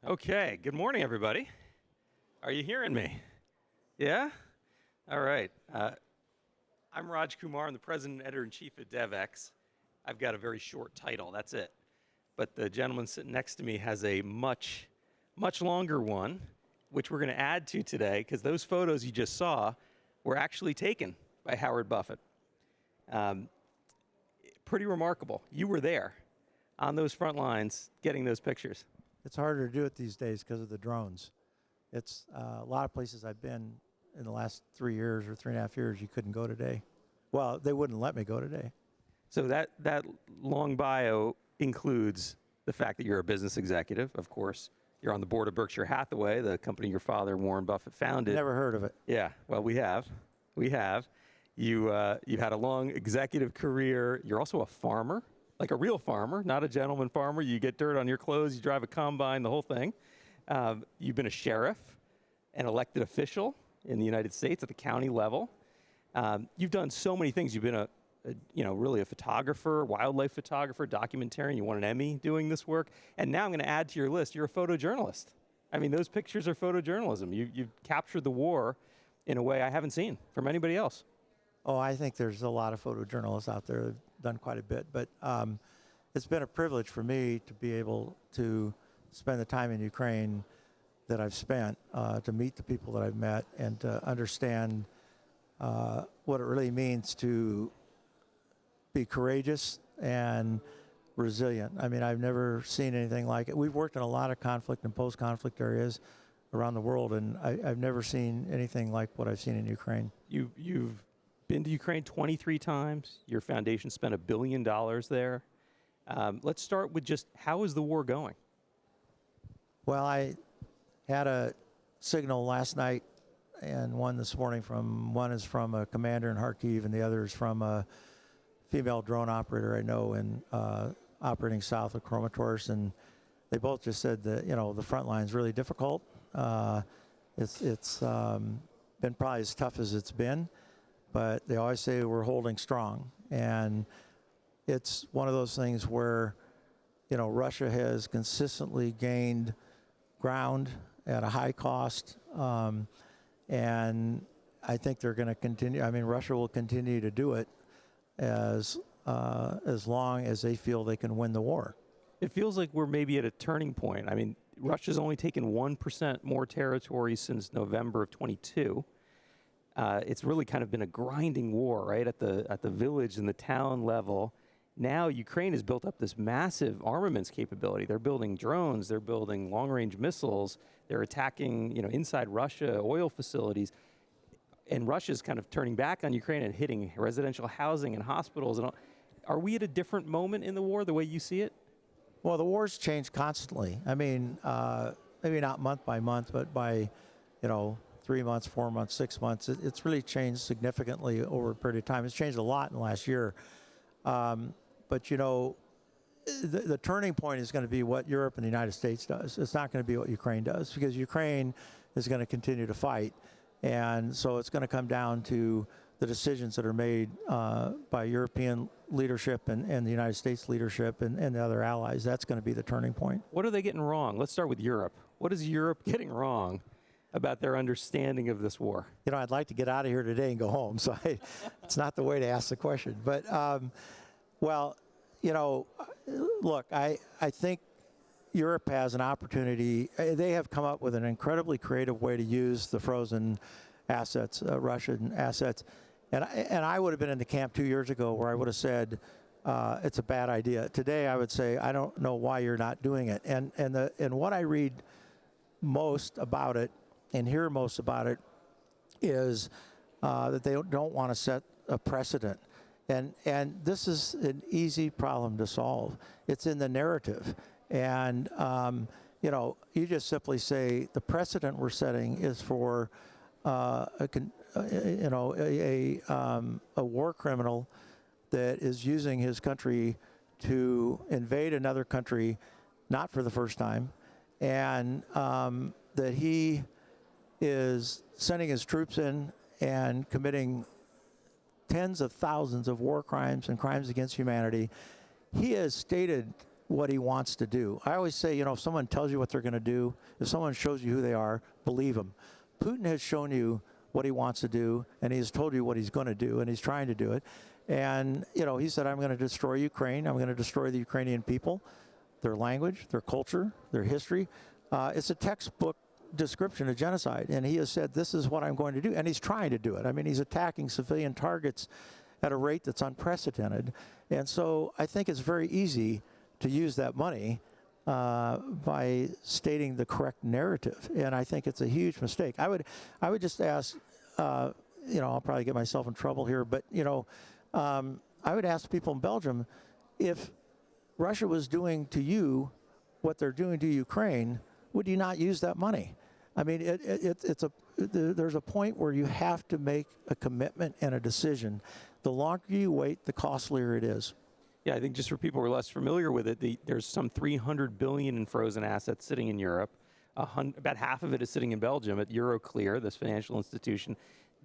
Okay, good morning, everybody. Are you hearing me? Yeah? All right. I'm Raj Kumar. I'm the president and editor-in-chief at Devex. I've got a very short title, that's it. But the gentleman sitting next to me has a much longer one, which we're going to add to today, because those photos you just saw were actually taken by Howard Buffett. Pretty remarkable. You were there on those front lines getting those pictures. It's harder to do it these days because of the drones. It's a lot of places I've been in the last 3 years or 3.5 years, you couldn't go today. Well, they wouldn't let me go today. So that long bio includes the fact that you're a business executive, of course. You're on the board of Berkshire Hathaway, the company your father, Warren Buffett, founded. Never heard of it. Yeah, well, we have. We have. You've had a long executive career. You're also a farmer. Like a real farmer, not a gentleman farmer. You get dirt on your clothes, you drive a combine, the whole thing. You've been a sheriff, an elected official in the United States at the county level. You've done so many things. You've been really a photographer, wildlife photographer, documentarian. You won an Emmy doing this work. And now I'm going to add to your list, you're a photojournalist. I mean, those pictures are photojournalism. You've captured the war in a way I haven't seen from anybody else. Oh, I think there's a lot of photojournalists out there that have done quite a bit, but it's been a privilege for me to be able to spend the time in Ukraine that I've spent, to meet the people that I've met and to understand what it really means to be courageous and resilient. I mean, I've never seen anything like it. We've worked in a lot of conflict and post-conflict areas around the world, and I've never seen anything like what I've seen in Ukraine. You've been to Ukraine 23 times. Your foundation spent $1 billion there. Let's start with just how is the war going? Well, I had a signal last night and one this morning one is from a commander in Kharkiv and the other is from a female drone operator I know in operating south of Kramatorsk, and they both just said that, the front line's really difficult. It's been probably as tough as it's been. But they always say we're holding strong. And it's one of those things where, Russia has consistently gained ground at a high cost. And I think they're going to continue. I mean, Russia will continue to do it as long as they feel they can win the war. It feels like we're maybe at a turning point. I mean, Russia's only taken 1% more territory since November of 22. It's really kind of been a grinding war, right, at the village and the town level. Now Ukraine has built up this massive armaments capability. They're building drones, they're building long-range missiles, they're attacking, inside Russia, oil facilities. And Russia's kind of turning back on Ukraine and hitting residential housing and hospitals. And all. Are we at a different moment in the war, the way you see it? Well, the war's changed constantly. I mean, maybe not month by month, but by, 3 months, 4 months, 6 months. It's really changed significantly over a period of time. It's changed a lot in the last year. But, the turning point is going to be what Europe and the United States does. It's not going to be what Ukraine does, because Ukraine is going to continue to fight. And so it's going to come down to the decisions that are made by European leadership and the United States leadership and the other allies. That's going to be the turning point. What are they getting wrong? Let's start with Europe. What is Europe getting wrong about their understanding of this war? I'd like to get out of here today and go home, so it's not the way to ask the question. But, look, I think Europe has an opportunity. They have come up with an incredibly creative way to use the frozen assets, Russian assets. And I would have been in the camp 2 years ago where I would have said, it's a bad idea. Today I would say, I don't know why you're not doing it. And what I read most about it and hear most about it is that they don't want to set a precedent. And this is an easy problem to solve. It's in the narrative. And, you just simply say the precedent we're setting is for a war criminal that is using his country to invade another country, not for the first time, and that he is sending his troops in and committing tens of thousands of war crimes and crimes against humanity. He has stated what he wants to do. I always say, if someone tells you what they're going to do, if someone shows you who they are, believe them. Putin has shown you what he wants to do, and he has told you what he's going to do, and he's trying to do it. And, he said, I'm going to destroy Ukraine. I'm going to destroy the Ukrainian people, their language, their culture, their history. It's a textbook description of genocide, and he has said, this is what I'm going to do, and he's trying to do it. I mean, he's attacking civilian targets at a rate that's unprecedented. And so I think it's very easy to use that money by stating the correct narrative, and I think it's a huge mistake. I would just ask, I'll probably get myself in trouble here, but I would ask people in Belgium, if Russia was doing to you what they're doing to Ukraine, would you not use that money? I mean, there's a point where you have to make a commitment and a decision. The longer you wait, the costlier it is. Yeah, I think just for people who are less familiar with it, there's some 300 billion in frozen assets sitting in Europe. About half of it is sitting in Belgium at Euroclear, this financial institution.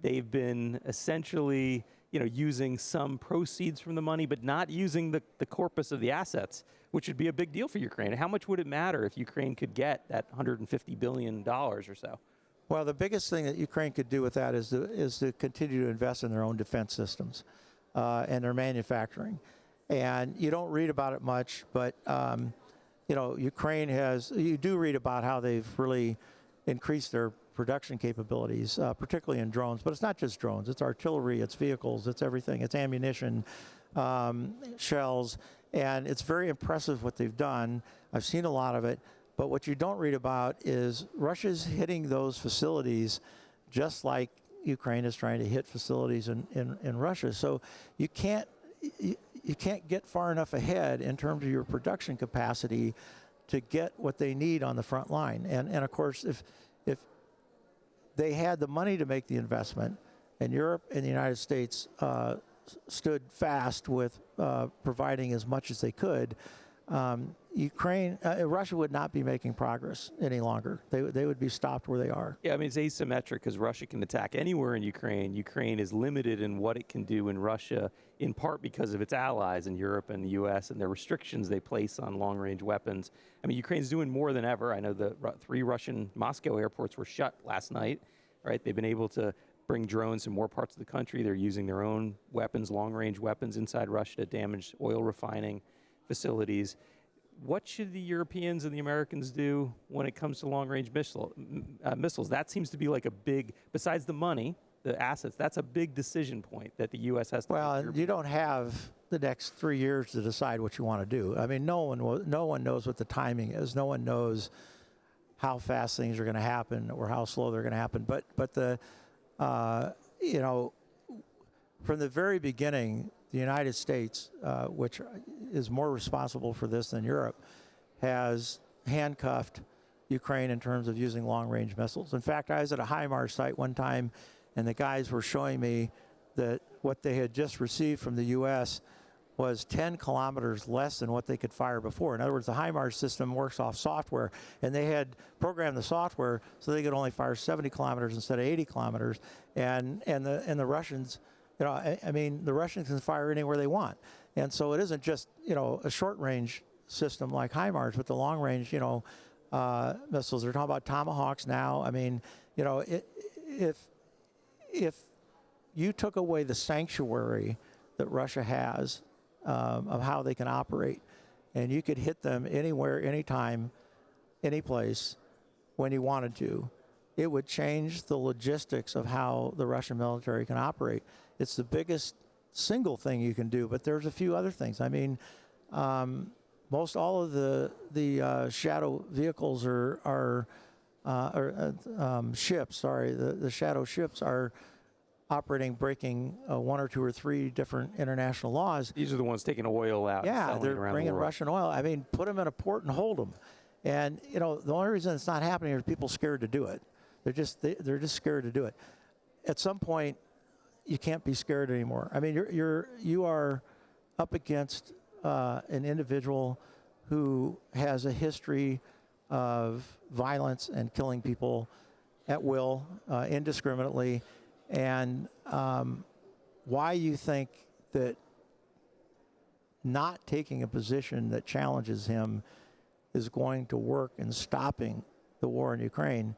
They've been essentially, using some proceeds from the money, but not using the corpus of the assets, which would be a big deal for Ukraine. How much would it matter if Ukraine could get that $150 billion or so? Well, the biggest thing that Ukraine could do with that is to continue to invest in their own defense systems and their manufacturing. And you don't read about it much, but Ukraine you do read about how they've really increased their production capabilities, particularly in drones. But it's not just drones. It's artillery, it's vehicles, it's everything. It's ammunition, shells. And it's very impressive what they've done. I've seen a lot of it. But what you don't read about is Russia's hitting those facilities just like Ukraine is trying to hit facilities in Russia. So you can't get far enough ahead in terms of your production capacity to get what they need on the front line. And of course, if they had the money to make the investment, and Europe and the United States stood fast with providing as much as they could, Russia would not be making progress any longer. They would be stopped where they are. Yeah, I mean, it's asymmetric because Russia can attack anywhere in Ukraine. Ukraine is limited in what it can do in Russia, in part because of its allies in Europe and the U.S. and the restrictions they place on long-range weapons. I mean, Ukraine's doing more than ever. I know the 3 Russian Moscow airports were shut last night, right? They've been able to bring drones to more parts of the country. They're using their own weapons, long-range weapons inside Russia to damage oil refining facilities. What should the Europeans and the Americans do when it comes to long-range missiles? That seems to be like a big, besides the money, the assets, that's a big decision point that the U.S. has to make. Well, you don't have the next 3 years to decide what you want to do. I mean, no one knows what the timing is. No one knows how fast things are going to happen or how slow they're going to happen. But from the very beginning, the United States, which is more responsible for this than Europe, has handcuffed Ukraine in terms of using long-range missiles. In fact, I was at a HIMARS site one time, and the guys were showing me that what they had just received from the U.S. was 10 kilometers less than what they could fire before. In other words, the HIMARS system works off software, and they had programmed the software so they could only fire 70 kilometers instead of 80 kilometers. And the Russians, the Russians can fire anywhere they want. And so it isn't just, a short-range system like HIMARS, but the long-range, missiles. They're talking about Tomahawks now. I mean, if you took away the sanctuary that Russia has of how they can operate, and you could hit them anywhere, anytime, any place, when you wanted to, it would change the logistics of how the Russian military can operate. It's the biggest single thing you can do, but there's a few other things. I mean, most all of the shadow vehicles or ships. Sorry, the shadow ships are operating, breaking 1 or 2 or 3 different international laws. These are the ones taking oil out. Yeah, and they're around bringing the world. Russian oil. I mean, put them in a port and hold them. And the only reason it's not happening is people scared to do it. They're just scared to do it. At some point, you can't be scared anymore. I mean, you are up against an individual who has a history of violence and killing people at will, indiscriminately, and why you think that not taking a position that challenges him is going to work in stopping the war in Ukraine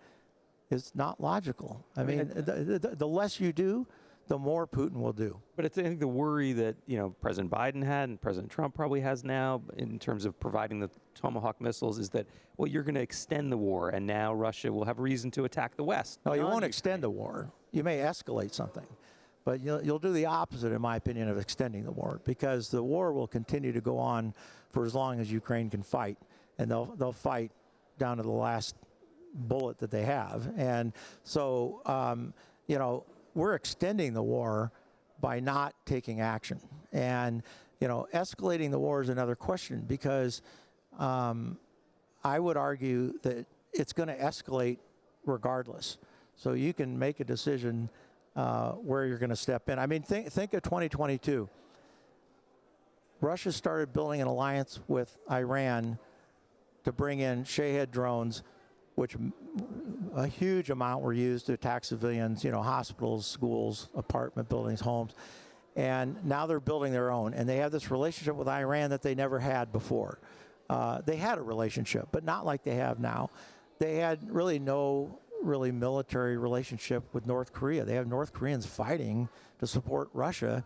is not logical. I mean, the less you do, the more Putin will do. But it's, I think, the worry that, you know, President Biden had and President Trump probably has now in terms of providing the Tomahawk missiles is that, well, you're going to extend the war, and now Russia will have reason to attack the West. No, you won't extend the war. You may escalate something. But you'll do the opposite, in my opinion, of extending the war, because the war will continue to go on for as long as Ukraine can fight, and they'll fight down to the last bullet that they have. And so, you know, we're extending the war by not taking action. And, you know, escalating the war is another question, because I would argue that it's going to escalate regardless. So you can make a decision where you're going to step in. I mean, think of 2022. Russia started building an alliance with Iran to bring in Shahed drones, which a huge amount were used to attack civilians, you know, hospitals, schools, apartment buildings, homes. And now they're building their own. And they have this relationship with Iran that they never had before. They had a relationship, but not like they have now. They had really no military relationship with North Korea. They have North Koreans fighting to support Russia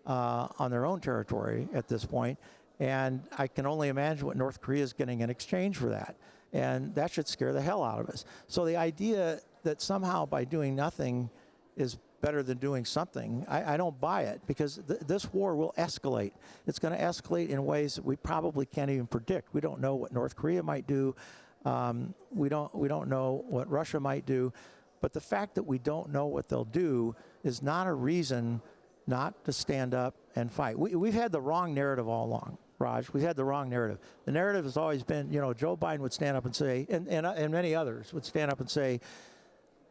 on their own territory at this point. And I can only imagine what North Korea is getting in exchange for that. And that should scare the hell out of us. So the idea that somehow by doing nothing is better than doing something, I don't buy it, because this war will escalate. It's going to escalate in ways that we probably can't even predict. We don't know what North Korea might do. We don't know what Russia might do. But the fact that we don't know what they'll do is not a reason not to stand up and fight. We've had the wrong narrative all along, Raj. We've had the wrong narrative. The narrative has always been, you know, Joe Biden would stand up and say, and many others would stand up and say,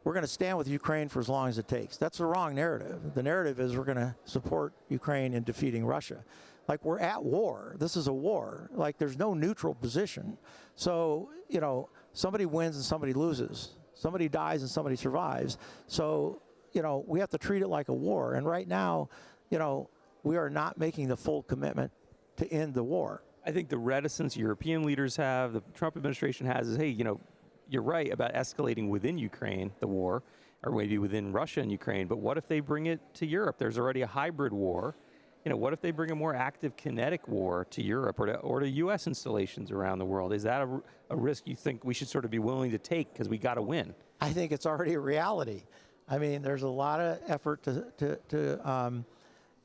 we're going to stand with Ukraine for as long as it takes. That's the wrong narrative. The narrative is we're going to support Ukraine in defeating Russia. Like, we're at war. This is a war. Like, there's no neutral position. So, you know, somebody wins and somebody loses. Somebody dies and somebody survives. So, you know, we have to treat it like a war. And right now, you know, we are not making the full commitment to end the war. I think the reticence European leaders have, the Trump administration has, is, hey, you know, you're right about escalating within Ukraine, the war, or maybe within Russia and Ukraine, but what if they bring it to Europe? There's already a hybrid war. You know, what if they bring a more active kinetic war to Europe or to U.S. installations around the world? Is that a risk you think we should sort of be willing to take because we got to win? I think it's already a reality. I mean, there's a lot of effort to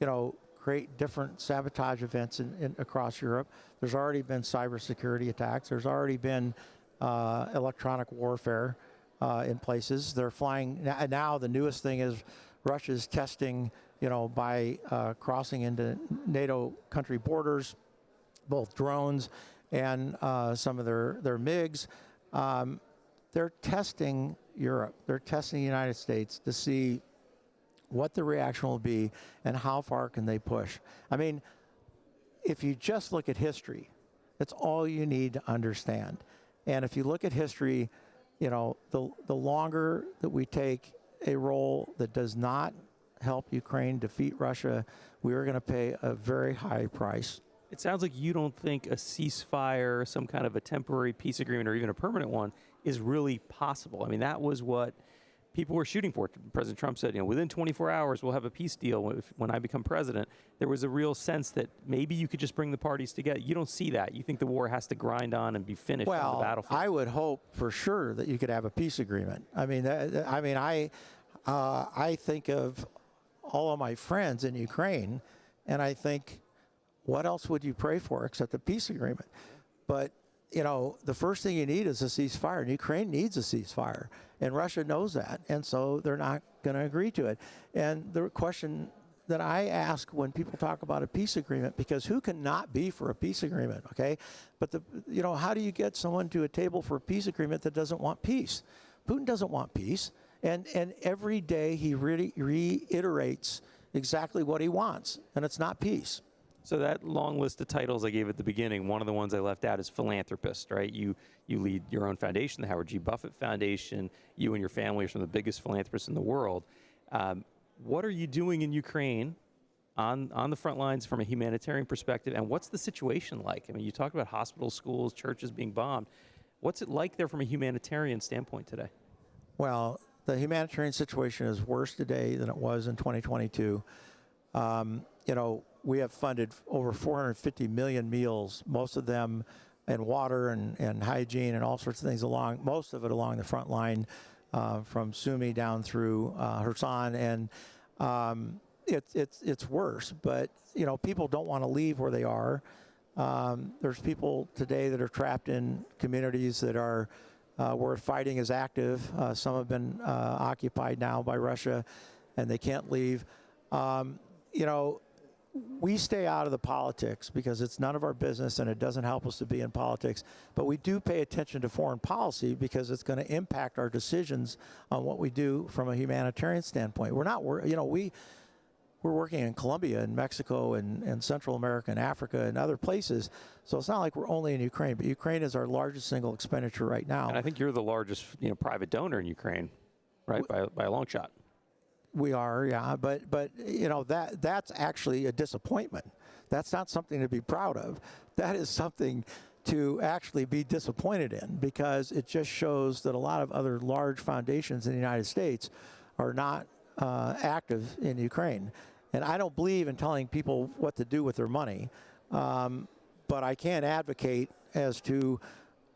you know, create different sabotage events across Europe. There's already been cybersecurity attacks. There's already been electronic warfare in places. They're flying now. The newest thing is Russia's testing, you know, by crossing into NATO country borders, both drones and some of their MiGs. They're testing Europe. They're testing the United States to see what the reaction will be and how far can they push. I mean, if you just look at history, that's all you need to understand. And if you look at history, you know, the longer that we take a role that does not help Ukraine defeat Russia, we are going to pay a very high price. It sounds like you don't think a ceasefire, some kind of a temporary peace agreement, or even a permanent one is really possible. I mean, that was what people were shooting for. President Trump said, you know, within 24 hours, we'll have a peace deal when I become president. There was a real sense that maybe you could just bring the parties together. You don't see that. You think the war has to grind on and be finished on the battlefield. I would hope for sure that you could have a peace agreement. I mean, I think of all of my friends in Ukraine, and I think, what else would you pray for except a peace agreement? But, you know, the first thing you need is a ceasefire, and Ukraine needs a ceasefire, and Russia knows that, and so they're not going to agree to it. And the question that I ask when people talk about a peace agreement, because who can not be for a peace agreement, okay? But, you know, how do you get someone to a table for a peace agreement that doesn't want peace? Putin doesn't want peace, and every day he really reiterates exactly what he wants, and it's not peace. So that long list of titles I gave at the beginning, one of the ones I left out is philanthropist, right? You lead your own foundation, the Howard G. Buffett Foundation. You and your family are some of the biggest philanthropists in the world. What are you doing in Ukraine on the front lines from a humanitarian perspective. And what's the situation like? I mean, you talked about hospitals, schools, churches being bombed. What's it like there from a humanitarian standpoint today? Well, the humanitarian situation is worse today than it was in 2022. We have funded over 450 million meals, most of them in water and hygiene and all sorts of things most of it along the front line, from Sumy down through Kherson, and it's worse. But people don't want to leave where they are. There's people today that are trapped in communities that are where fighting is active. Some have been occupied now by Russia, and they can't leave. We stay out of the politics because it's none of our business and it doesn't help us to be in politics. But we do pay attention to foreign policy because it's going to impact our decisions on what we do from a humanitarian standpoint. We're working in Colombia and Mexico and Central America and Africa and other places. So it's not like we're only in Ukraine, but Ukraine is our largest single expenditure right now. And I think you're the largest private donor in Ukraine, right, by a long shot. We are, yeah, but that's actually a disappointment. That's not something to be proud of. That is something to actually be disappointed in, because it just shows that a lot of other large foundations in the United States are not active in Ukraine. And I don't believe in telling people what to do with their money, but I can advocate as to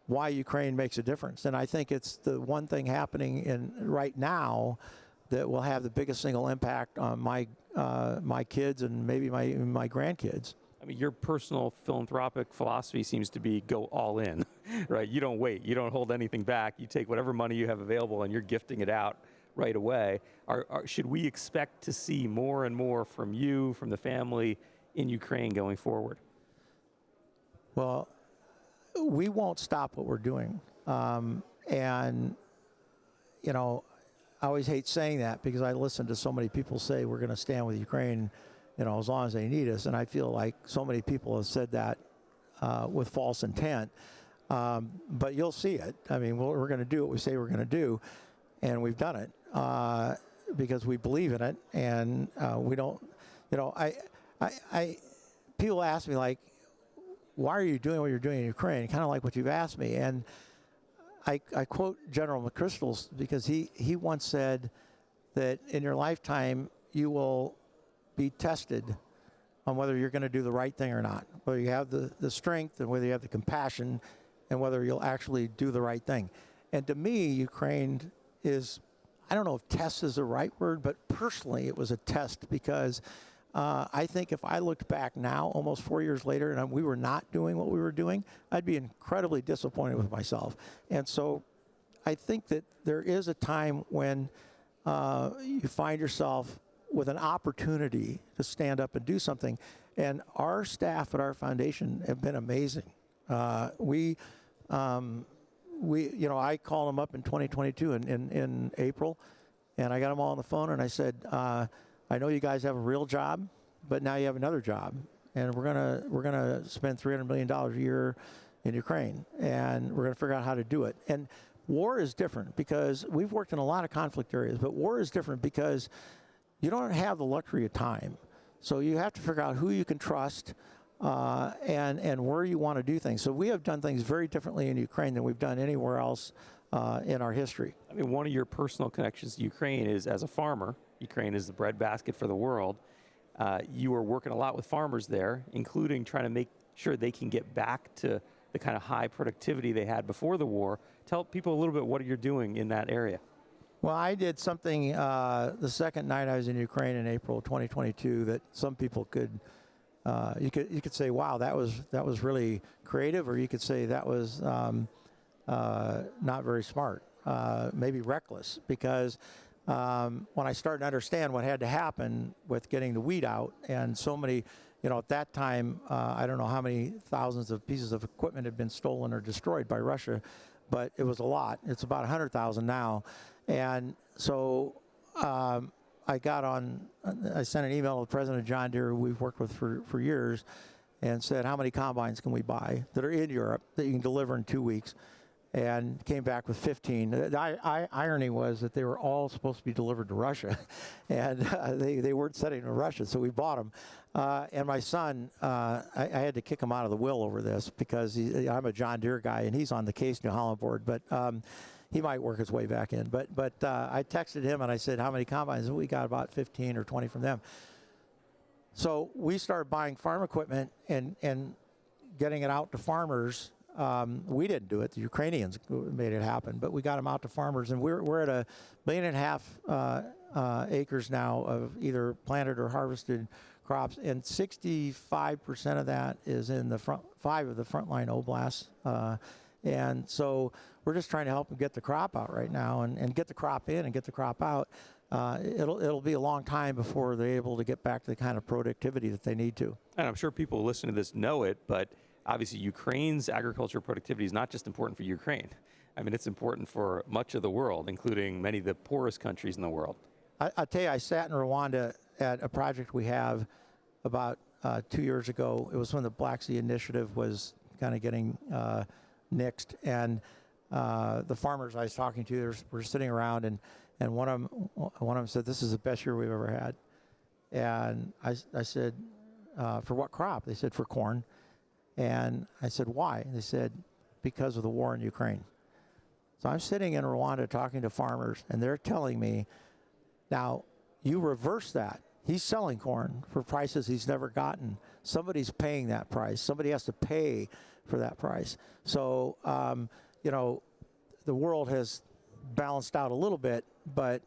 why Ukraine makes a difference. And I think it's the one thing happening right now that will have the biggest single impact on my kids and maybe my grandkids. I mean, your personal philanthropic philosophy seems to be go all in, right? You don't wait. You don't hold anything back. You take whatever money you have available and you're gifting it out right away. Should we expect to see more and more from you, from the family in Ukraine going forward? Well, we won't stop what we're doing. I always hate saying that because I listen to so many people say we're going to stand with Ukraine, as long as they need us. And I feel like so many people have said that with false intent. But you'll see it. I mean, we're going to do what we say we're going to do. And we've done it because we believe in it. And we don't, people ask me, like, why are you doing what you're doing in Ukraine? Kind of like what you've asked me. And I quote General McChrystal because he once said that in your lifetime you will be tested on whether you're going to do the right thing or not, whether you have the strength and whether you have the compassion and whether you'll actually do the right thing. And to me, Ukraine is, I don't know if test is the right word, but personally it was a test because I think if I looked back now, almost 4 years later, and we were not doing what we were doing, I'd be incredibly disappointed with myself. And so I think that there is a time when you find yourself with an opportunity to stand up and do something. And our staff at our foundation have been amazing. I called them up in 2022 in April, and I got them all on the phone, and I said, I know you guys have a real job, but now you have another job, and we're gonna spend $300 million a year in Ukraine, and we're gonna figure out how to do it. And war is different because we've worked in a lot of conflict areas, but war is different because you don't have the luxury of time. So you have to figure out who you can trust and where you want to do things. So we have done things very differently in Ukraine than we've done anywhere else in our history. I mean, one of your personal connections to Ukraine is as a farmer. Ukraine is the breadbasket for the world. You are working a lot with farmers there, including trying to make sure they can get back to the kind of high productivity they had before the war. Tell people a little bit what you're doing in that area. Well, I did something the second night I was in Ukraine in April 2022 that some people could you could say, wow, that was really creative, or you could say that was not very smart, maybe reckless, because when I started to understand what had to happen with getting the wheat out, and so many, at that time, I don't know how many thousands of pieces of equipment had been stolen or destroyed by Russia, but it was a lot. It's about 100,000 now. And so I sent an email to the president of John Deere, who we've worked with for years, and said, how many combines can we buy that are in Europe that you can deliver in 2 weeks? and came back with 15. The irony was that they were all supposed to be delivered to Russia, and they weren't sending them to Russia, so we bought them. And my son, I had to kick him out of the will over this because I'm a John Deere guy, and he's on the Case New Holland board, but he might work his way back in. But I texted him and I said, how many combines? We got about 15 or 20 from them. So we started buying farm equipment and getting it out to farmers. We didn't do it. The Ukrainians made it happen, but we got them out to farmers, and we're at 1.5 million acres now of either planted or harvested crops, and 65% of that is in the five of the frontline oblasts. And so we're just trying to help them get the crop out right now, and get the crop in and get the crop out. It'll be a long time before they're able to get back to the kind of productivity that they need to. And I'm sure people listening to this know it, but obviously Ukraine's agricultural productivity is not just important for Ukraine. I mean, it's important for much of the world, including many of the poorest countries in the world. I'll tell you, I sat in Rwanda at a project we have about 2 years ago. It was when the Black Sea Initiative was kind of getting nixed, and the farmers I was talking to were sitting around, and one of them said, "This is the best year we've ever had." And I said, "For what crop?" They said, "For corn." And I said, "Why?" They said, "Because of the war in Ukraine." So I'm sitting in Rwanda talking to farmers, and they're telling me, now you reverse that. He's selling corn for prices he's never gotten. Somebody's paying that price. Somebody has to pay for that price. So, you know, the world has balanced out a little bit, but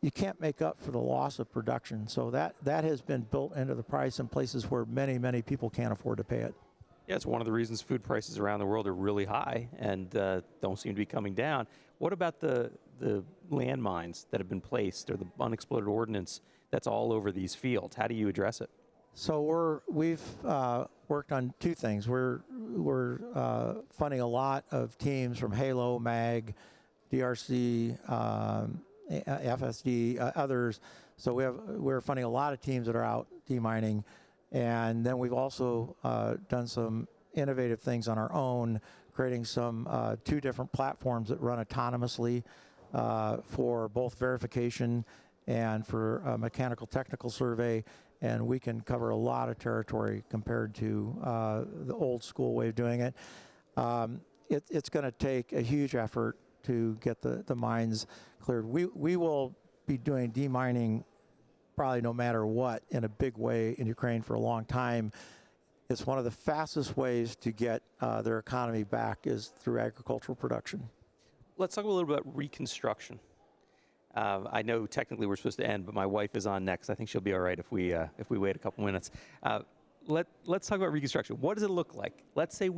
you can't make up for the loss of production. So that has been built into the price in places where many, many people can't afford to pay it. Yeah, it's one of the reasons food prices around the world are really high and don't seem to be coming down. What about the landmines that have been placed or the unexploded ordnance that's all over these fields? How do you address it? So we've worked on two things. We're funding a lot of teams from Halo, MAG, DRC, FSD, others. So we're funding a lot of teams that are out demining, and then we've also done some innovative things on our own, creating some 2 different platforms that run autonomously for both verification and for mechanical technical survey, and we can cover a lot of territory compared to the old school way of doing it. It's going to take a huge effort to get the mines cleared. We will be doing demining probably no matter what in a big way in Ukraine for a long time. It's one of the fastest ways to get their economy back is through agricultural production. Let's talk a little bit about reconstruction. I know technically we're supposed to end, but my wife is on next. I think she'll be all right if we wait a couple minutes. Let's talk about reconstruction. What does it look like? Let's say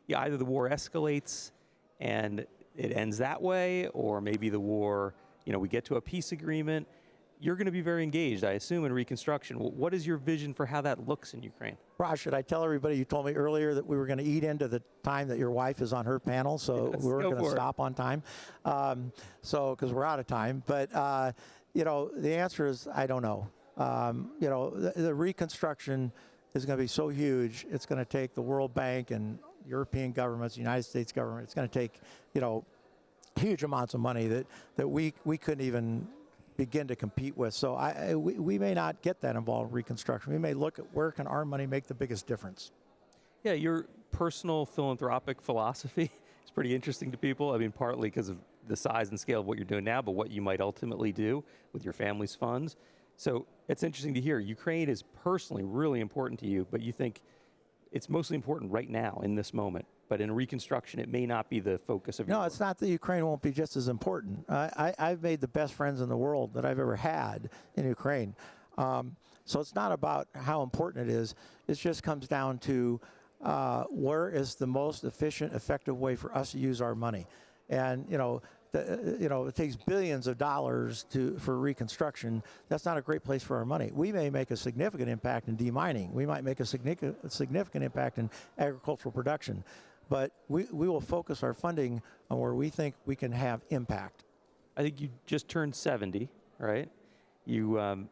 either the war escalates and it ends that way, or maybe the war, we get to a peace agreement. You're going to be very engaged, I assume, in reconstruction. What is your vision for how that looks in Ukraine? Raj, should I tell everybody you told me earlier that we were going to eat into the time that your wife is on her panel, so yes, we weren't going to stop on time, because we're out of time. But, the answer is I don't know. The reconstruction is going to be so huge, it's going to take the World Bank and European governments, the United States government, it's going to take, huge amounts of money that we couldn't even begin to compete with. So we may not get that involved in reconstruction. We may look at where can our money make the biggest difference. Yeah, your personal philanthropic philosophy is pretty interesting to people. I mean, partly because of the size and scale of what you're doing now, but what you might ultimately do with your family's funds. So it's interesting to hear. Ukraine is personally really important to you, but you think it's mostly important right now in this moment. But in reconstruction, it may not be the focus of your work. No, it's not that Ukraine won't be just as important. I've made the best friends in the world that I've ever had in Ukraine. So it's not about how important it is. It just comes down to where is the most efficient, effective way for us to use our money. And, it takes billions of dollars for reconstruction. That's not a great place for our money. We may make a significant impact in demining. We might make a significant impact in agricultural production. But we will focus our funding on where we think we can have impact. I think you just turned 70, right? You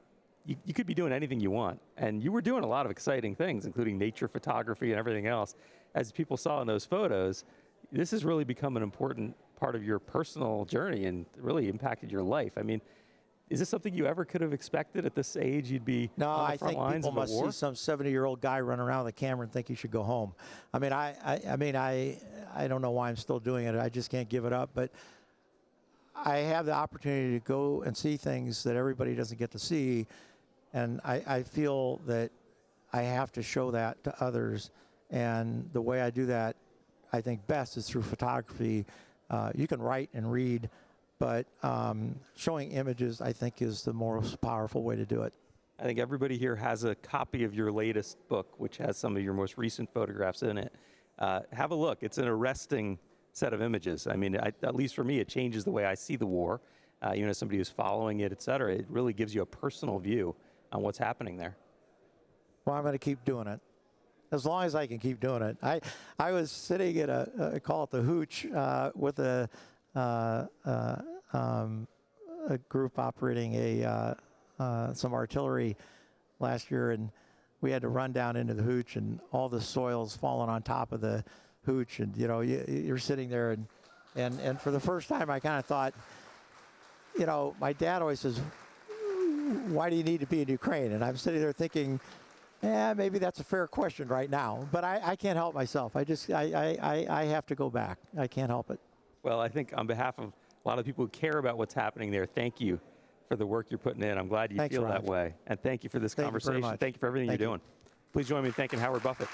could be doing anything you want. And you were doing a lot of exciting things, including nature photography and everything else. As people saw in those photos, this has really become an important part of your personal journey and really impacted your life. I mean, is this something you ever could have expected at this age? You'd be No, on the I front think lines people of a must war? see some 70-year-old guy running around with a camera and think he should go home. I mean, I don't know why I'm still doing it. I just can't give it up. But I have the opportunity to go and see things that everybody doesn't get to see, and I feel that I have to show that to others. And the way I do that, I think best is through photography. You can write and read, but showing images, I think, is the most powerful way to do it. I think everybody here has a copy of your latest book, which has some of your most recent photographs in it. Have a look. It's an arresting set of images. I mean, at least for me, it changes the way I see the war. You know, somebody who's following it, et cetera. It really gives you a personal view on what's happening there. Well, I'm going to keep doing it. As long as I can keep doing it. I was sitting at I call it the hooch, with a group operating some artillery last year, and we had to run down into the hooch, and all the soil's falling on top of the hooch, and you know you're sitting there, and for the first time I kind of thought, you know, my dad always says, why do you need to be in Ukraine? And I'm sitting there thinking, yeah, maybe that's a fair question right now, but I can't help myself. I have to go back. I can't help it. Well, I think on behalf of a lot of people who care about what's happening there, thank you for the work you're putting in. I'm glad you Thanks, feel Raj. that way. And thank you for this Thank you very conversation. much. Thank you for everything Thank you're you. doing. Please join me in thanking Howard Buffett.